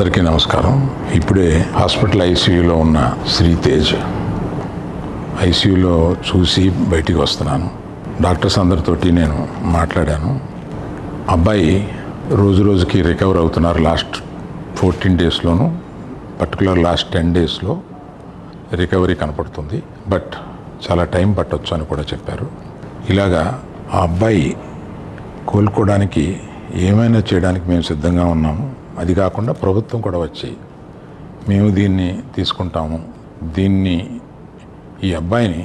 అందరికీ నమస్కారం. ఇప్పుడే హాస్పిటల్ ఐసీయూలో ఉన్న శ్రీతేజ్ ఐసీయూలో చూసి బయటికి వస్తున్నాను. డాక్టర్స్ అందరితోటి నేను మాట్లాడాను. అబ్బాయి రోజు రోజుకి రికవర్ అవుతున్నారు. లాస్ట్ 14 డేస్లోను, పర్టికులర్ లాస్ట్ 10 డేస్లో రికవరీ కనపడుతుంది. బట్ చాలా టైం పట్టొచ్చు అని కూడా చెప్పారు. ఇలాగా ఆ అబ్బాయి కోలుకోవడానికి ఏమైనా చేయడానికి మేము సిద్ధంగా ఉన్నాము. అది కాకుండా ప్రభుత్వం కూడా వచ్చి మేము దీన్ని తీసుకుంటాము, ఈ అబ్బాయిని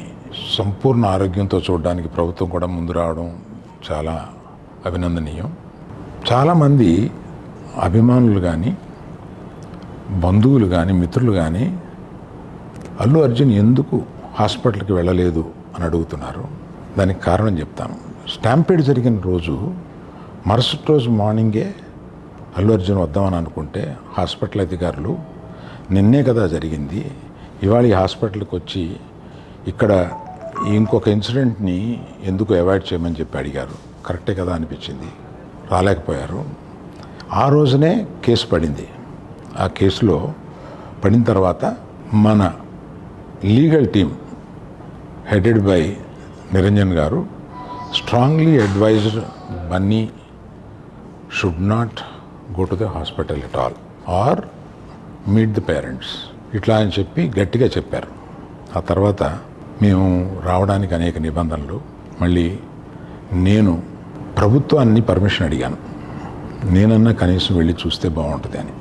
సంపూర్ణ ఆరోగ్యంతో చూడడానికి ప్రభుత్వం కూడా ముందు రావడం చాలా అభినందనీయం. చాలామంది అభిమానులు కానీ, బంధువులు కానీ, మిత్రులు కానీ అల్లు అర్జున్ ఎందుకు హాస్పిటల్కి వెళ్ళలేదు అని అడుగుతున్నారు. దానికి కారణం చెప్తాను. స్టాంపేడ్ జరిగిన రోజు మరుసటి రోజు మార్నింగే అల్లు అర్జున్ వద్దామని అనుకుంటే హాస్పిటల్ అధికారులు నిన్నే కదా జరిగింది, ఇవాళ ఈ హాస్పిటల్కి వచ్చి ఇక్కడ ఇంకొక ఇన్సిడెంట్ని ఎందుకు అవాయిడ్ చేయమని చెప్పి అడిగారు. కరెక్టే కదా అనిపించింది. రాలేకపోయారు. ఆ రోజునే కేసు పడింది. ఆ కేసులో పడిన తర్వాత మన legal team headed by Niranjan గారు strongly advised Bunny should not go to the hospital at all or meet the parents ఇట్లా అని చెప్పి గట్టిగా చెప్పారు. ఆ తర్వాత మేము రావడానికి అనేక నిబంధనలు, మళ్ళీ నేను ప్రభుత్వాన్ని పర్మిషన్ అడిగాను. నేనన్నా కనీసం వెళ్ళి చూస్తే బాగుంటుంది అని.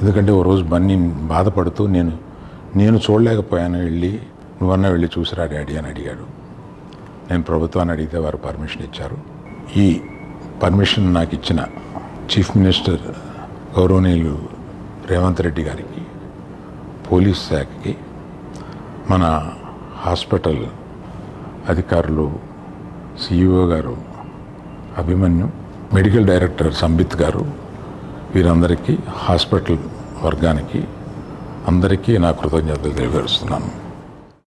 ఎందుకంటే ఓ రోజు బన్నీ బాధపడుతూ నేను చూడలేకపోయాను, నువ్వన్నా వెళ్ళి చూసిరా డాడీ అని అడిగాడు. నేను ప్రభుత్వాన్ని అడిగితే వారు పర్మిషన్ ఇచ్చారు. ఈ పర్మిషన్ నాకు ఇచ్చిన చీఫ్ మినిస్టర్ గౌరవనీయులు రేవంత్ రెడ్డి గారికి, పోలీస్ శాఖకి, మన హాస్పిటల్ అధికారులు, సిఇఓ గారు అభిమన్యు, మెడికల్ డైరెక్టర్ సంబిత్ గారు, వీరందరికీ, హాస్పిటల్ వర్గానికి అందరికీ నా కృతజ్ఞతలు తెలియజేస్తున్నాను.